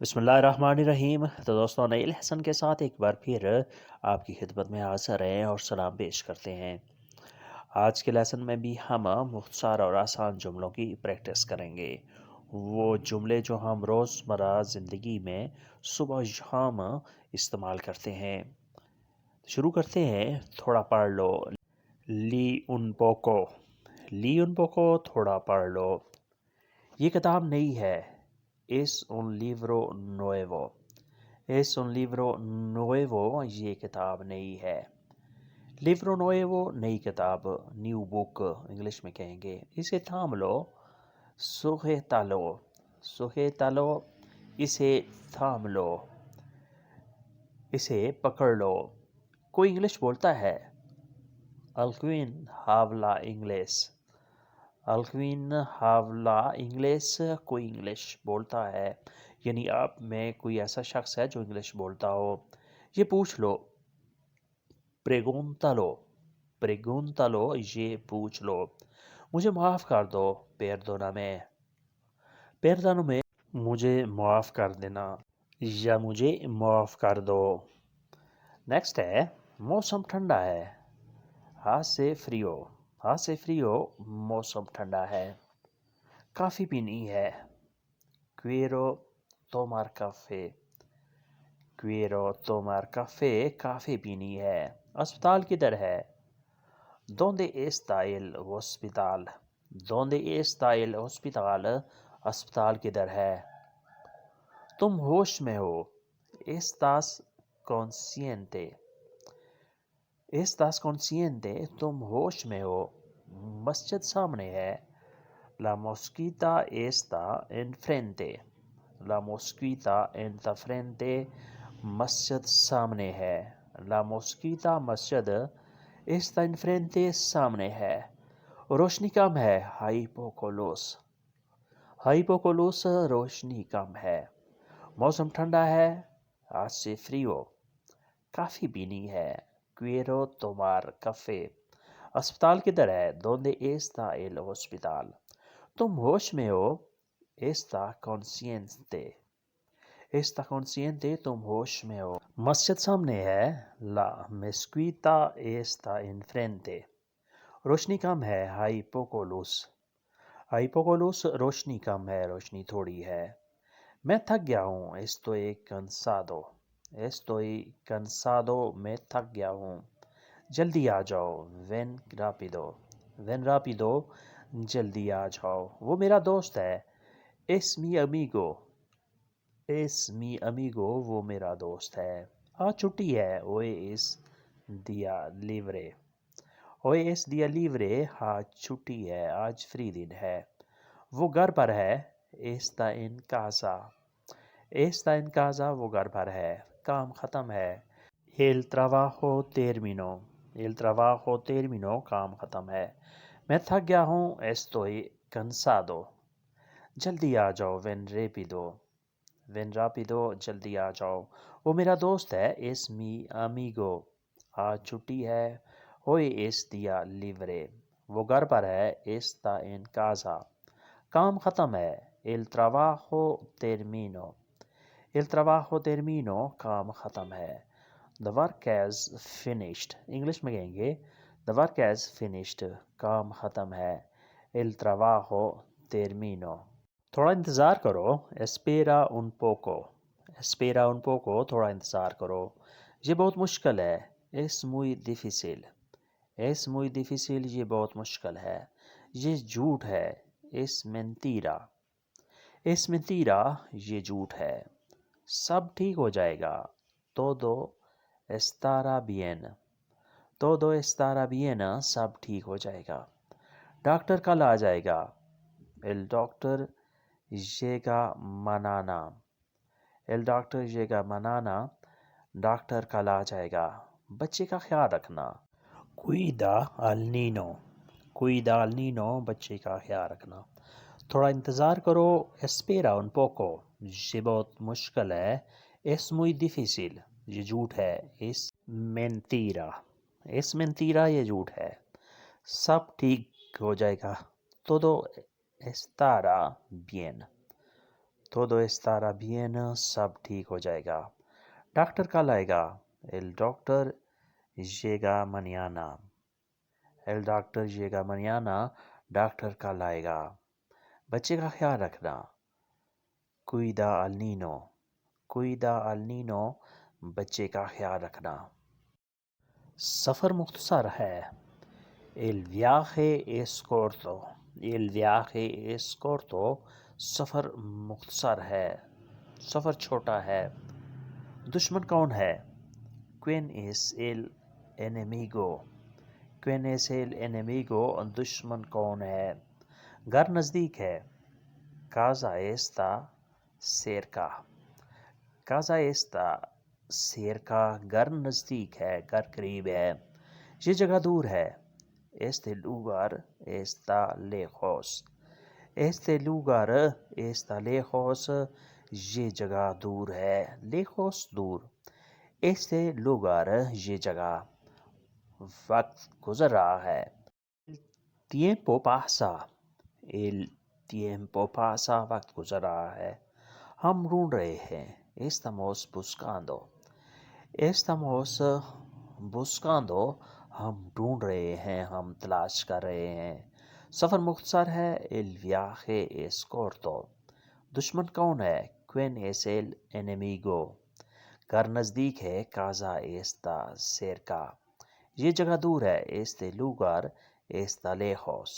بسم اللہ الرحمن الرحیم۔ تو دوستوں، نئی لہسن کے ساتھ ایک بار پھر آپ کی خدمت میں حاضر ہیں اور سلام پیش کرتے ہیں۔ آج کے لیسن میں بھی ہم مختصر اور آسان جملوں کی پریکٹس کریں گے، وہ جملے جو ہم روزمرہ زندگی میں صبح شام استعمال کرتے ہیں۔ شروع کرتے ہیں۔ تھوڑا پڑھ لو، لی ان پوکو، لی ان پوکو، تھوڑا پڑھ لو۔ یہ کتاب نئی ہے، es un libro nuevo، es un libro nuevo، یہ کتاب نئی ہے۔ libro nuevo، نئی کتاب، نیو بک انگلش میں کہیں گے۔ اسے تھام لو، sujetalo، sujetalo، اسے تھام لو، اسے پکڑ لو۔ کوئی انگلش بولتا ہے؟ alguien habla inglés، alguien habla inglés، کوئی انگلش بولتا ہے، یعنی آپ میں کوئی ایسا شخص ہے جو انگلش بولتا ہو۔ یہ پوچھ لو، pregúntalo، pregúntalo، یہ پوچھ لو۔ مجھے معاف کر دو، perdóname، perdóname، مجھے معاف کر دینا یا مجھے معاف کر دو۔ نیکسٹ ہے، موسم ٹھنڈا ہے، hace frío، hace frío، موسم ٹھنڈا ہے۔ کافی پینی ہے، quiero tomar café، quiero tomar café، کافی پینی ہے۔ اسپتال کدھر ہے؟ ¿Dónde está el hospital؟ ¿Dónde está el hospital؟ اسپتال کدھر ہے؟ تم ہوش میں ہو، estás consciente، estás consciente، تم ہوش میں ہو۔ مسجد سامنے ہے، la mosquita está enfrente، la mosquita está enfrente، مسجد سامنے ہے۔ la mosquita، مسجد، está enfrente، سامنے ہے۔ روشنی کم ہے، hay poco luz، hay poco luz، روشنی کم ہے۔ موسم ٹھنڈا ہے، hace frío، کافی پینی ہے، quiero tomar café۔ اسپتال کدھر ہے؟ ¿Dónde está el hospital؟ تم ہوش میں ہو، está consciente، está consciente، تم ہوش میں ہو۔ مسجد سامنے ہے، la mezquita está enfrente۔ روشنی کم ہے، hay poco luz، hay poco luz، روشنی کم ہے، روشنی تھوڑی ہے۔ میں تھک گیا ہوں، estoy cansado، estoy cansado، میں تھک گیا ہوں۔ جلدی آ جاؤ، ven rápido، ven rápido، جلدی آ جاؤ۔ وہ میرا دوست ہے، es mi amigo، es mi amigo، وہ میرا دوست ہے۔ آج چھٹی ہے، hoy es día libre، hoy es día libre، آج چھٹی ہے، آج فری دن ہے۔ وہ گھر پر ہے، está en casa، está en casa، وہ گھر پر ہے۔ کام ختم ہے، el trabajo terminó، el trabajo terminó، کام ختم ہے۔ میں تھک گیا ہوں، estoy cansado۔ جلدی آ جاؤ، ven rápido، ven rápido، جلدی آ جاؤ۔ وہ میرا دوست ہے، es mi amigo۔ آج چھٹی ہے، hoy es día libre۔ وہ گھر پر ہے، está en casa۔ کام ختم ہے، el trabajo terminó، el trabajo terminó، کام ختم ہے۔ The work has finished، English میں کہیں گے the work has finished، کام ختم ہے۔ El trabajo terminó۔ تھوڑا انتظار کرو، espera un poco، espera un poco، تھوڑا انتظار کرو۔ یہ بہت مشکل ہے، es muy difícil، es muy difícil، یہ بہت مشکل ہے۔ یہ جھوٹ ہے، es mentira، es mentira، یہ جھوٹ ہے۔ سب ٹھیک ہو جائے گا، todo estará bien، todo estará bien، سب ٹھیک ہو جائے گا۔ ڈاکٹر کل آ جائے گا، el doctor llega mañana، el doctor llega mañana، doctor کل آ جائے گا۔ بچے کا خیال رکھنا، cuida al niño، cuida al niño، بچے کا خیال رکھنا۔ تھوڑا انتظار کرو، espera un poco، یہ بہت مشکل ہے، es muy difícil، یہ جھوٹ ہے، es mentira، es mentira، یہ جھوٹ ہے۔ سب ٹھیک ہو جائے گا، todo estará bien، todo estará bien, سب ٹھیک ہو جائے گا. ڈاکٹر کل آئے گا. el doctor llega mañana. el doctor llega mañana. Doctor کل آئے گا. بچے کا خیال رکھنا. cuida al niño. cuida al niño. بچے کا خیال رکھنا. سفر مختصر ہے. el viaje es corto. el viaje es corto. سفر مختصر ہے، سفر چھوٹا ہے. دشمن کون ہے؟ ¿Quién es el enemigo? ¿Quién es el enemigo? دشمن کون ہے؟ گھر نزدیک ہے. casa está cerca. casa está cerca. گھر نزدیک ہے، گھر قریب ہے. یہ جگہ دور ہے. este lugar está lejos. este lugar está lejos. یہ جگہ دور ہے. lejos دور. este lugar یہ جگہ. وقت گزر رہا ہے. tiempo pasa. el tiempo pasa. وقت گزر رہا ہے. ہم ڈھونڈ رہے ہیں. estamos buscando. estamos buscando. ہم ڈھونڈ رہے ہیں، ہم تلاش کر رہے ہیں. سفر مختصر ہے. el viaje es corto. دشمن کون ہے؟ ¿Quién es el enemigo? گھر نزدیک ہے. casa está cerca. یہ جگہ دور ہے. este lugar está lejos.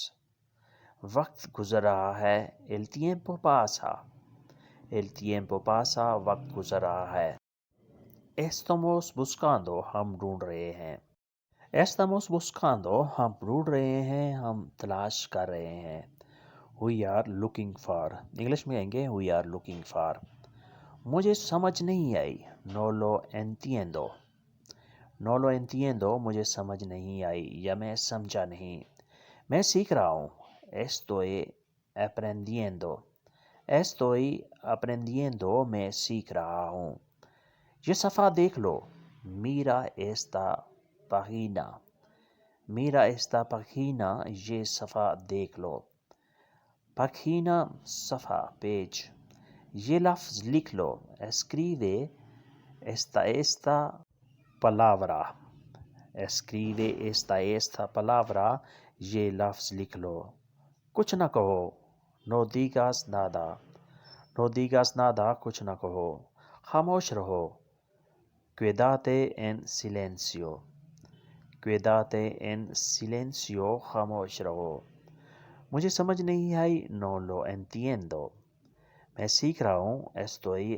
وقت گزر رہا ہے. el tiempo pasa. el tiempo pasa. وقت گزر رہا ہے. estamos buscando. ہم ڈھونڈ رہے ہیں. estamos buscando. ہم ڈھونڈ رہے ہیں، ہم تلاش کر رہے ہیں. we are looking for. English میں آئیں گے we are looking for. مجھے سمجھ نہیں آئی. no lo entiendo. no lo entiendo. مجھے سمجھ نہیں آئی یا میں سمجھا نہیں. میں سیکھ رہا ہوں. estoy aprendiendo. estoy aprendiendo. میں سیکھ رہا ہوں. یہ صفحہ دیکھ لو. mira esta página. mira esta página. یہ صفحہ دیکھ لو. página صفحہ، پیج. یہ لفظ لکھ لو. escribe esta palabra. escribe esta palabra. یہ لفظ لکھ لو. کچھ نہ کہو. no digas nada. no digas nada. کچھ نہ کہو. خاموش رہو. quédate en silencio. quédate en silencio. خاموش رہو. مجھے سمجھ نہیں آئی. no lo entiendo. میں سیکھ رہا ہوں. estoy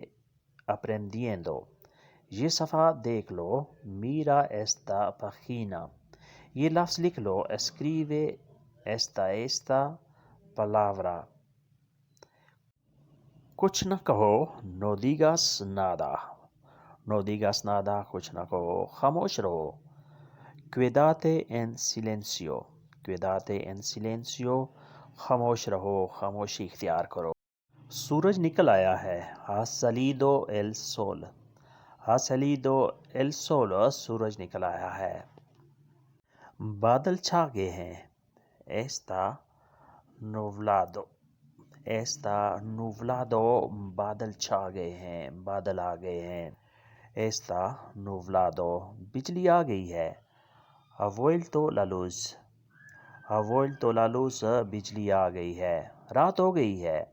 aprendiendo. یہ صفحہ دیکھ لو. mira esta página. یہ لفظ لکھ لو. escribe esta palabra. کچھ نہ کہو. no digas nada. no digas nada. کچھ نہ کہو. خاموش رہو. quédate en silencio. quédate en silencio. خاموش رہو، خاموشی اختیار کرو. سورج نکل آیا ہے. ha salido el sol. ha salido el sol. سورج نکل آیا ہے. بادل چھا گئے ہیں. está nublado. está nublado. بادل چھا گئے ہیں، بادل آ گئے ہیں. está nublado. بجلی آ گئی ہے. ha vuelto la luz. ha vuelto la luz. بجلی آ گئی ہے. رات ہو گئی ہے.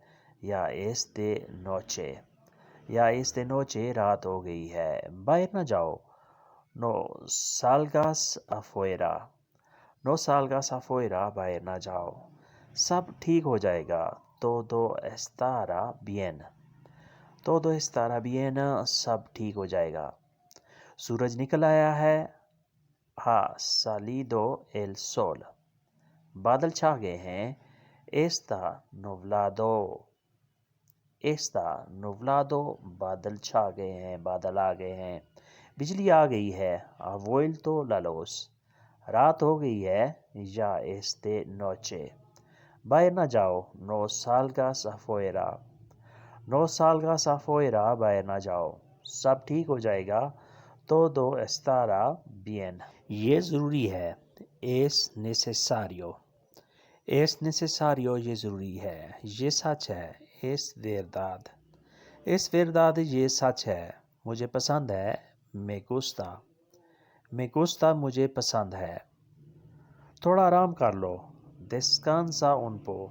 یا es de noche. یا es de noche. رات ہو گئی ہے. باہر نہ جاؤ. no salgas afuera. no salgas afuera. باہر نہ جاؤ. سب ٹھیک ہو جائے گا. todo estará bien. todo estará bien. سب ٹھیک ہو جائے گا. سورج نکل آیا ہے. ha salido el sol. بادل چھا گئے ہیں. está nublado. está nublado. بادل چھا گئے ہیں، بادل آ گئے ہیں. بجلی آ گئی ہے. ha vuelto la luz. رات ہو گئی ہے. ya es de noche. باہر نہ جاؤ. no salgas afuera. no salgas afuera. باہر نہ جاؤ. سب ٹھیک ہو جائے گا. todo estará bien. یہ ضروری ہے. es necesario. es necesario. یہ ضروری ہے، یہ سچ ہے. es verdad. Es verdad یہ سچ ہے. مجھے پسند ہے. Me gusta. Me gusta مجھے پسند ہے. تھوڑا آرام کر لو. Descansa un po.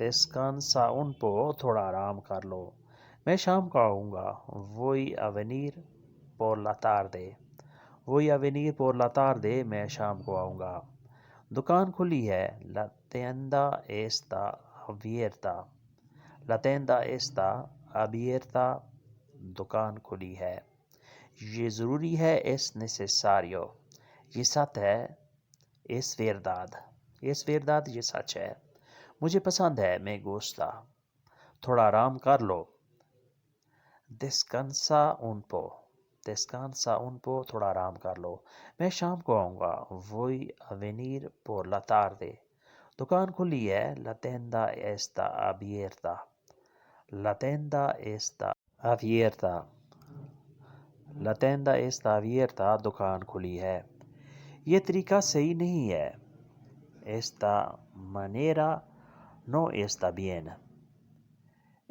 Descansa un po تھوڑا آرام کر لو. میں شام کو آؤں گا. Voy a venir por la tarde. Voy a venir por la tarde میں شام کو آؤں گا. دکان کھلی ہے. La tienda está abierta. La tienda está abierta. دکان کھلی ہے. یہ ضروری ہے. Es necesario. یہ سچ ہے. Es verdad. Es verdad یہ سچ ہے. مجھے پسند ہے. Me gusta. تھوڑا آرام کر لو. Descansa un po. Descansa un po تھوڑا آرام کر لو. میں شام کو آؤں گا. Voy a venir por la tarde. دکان کھلی ہے. La tienda está abierta. La tienda está abierta. La tienda está abierta دکان کھلی ہے. یہ طریقہ صحیح نہیں ہے. Esta manera no está bien.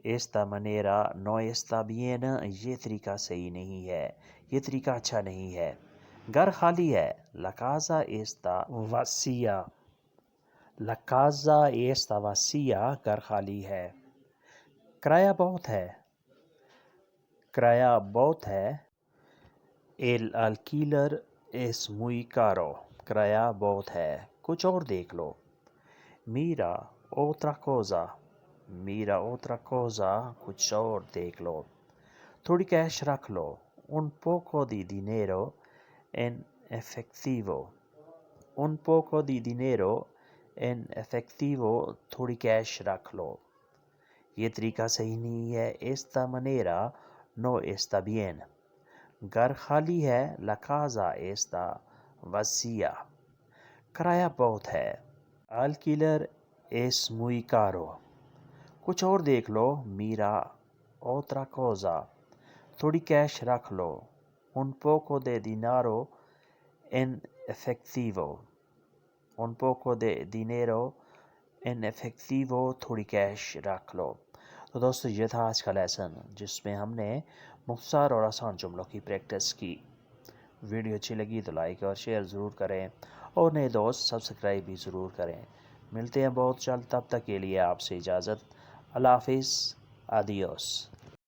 Esta manera no está bien. یہ طریقہ صحیح نہیں ہے. یہ طریقہ اچھا نہیں ہے. گھر خالی ہے. La casa está vacía. La casa está vacía. گھر خالی ہے. کرایہ بہت ہے. کرایہ بہت ہے. El alquiler es muy caro. کرایہ بہت ہے. کچھ اور دیکھ لو. Mira otra cosa. Mira otra cosa. کچھ اور دیکھ لو. تھوڑی کیش رکھ لو. Un poco de dinero en efectivo. Un poco de dinero en efectivo. تھوڑی کیش رکھ لو. یہ طریقہ صحیح نہیں ہے. Esta manera no está bien. گھر خالی ہے. La casa está vacía. کرایہ بہت ہے. Alquiler es muy caro. کچھ اور دیکھ لو. Mira otra cosa. تھوڑی کیش رکھ لو. Un poco de dinero en efectivo. Un poco de dinero en efectivo. تھوڑی کیش رکھ لو. تو دوستو یہ تھا آج کا لیسن جس میں ہم نے مختصر اور آسان جملوں کی پریکٹس کی. ویڈیو اچھی لگی تو لائک اور شیئر ضرور کریں اور نئے دوست سبسکرائب بھی ضرور کریں. ملتے ہیں بہت جلد. تب تک کے لیے آپ سے اجازت. اللہ حافظ. آدیوس.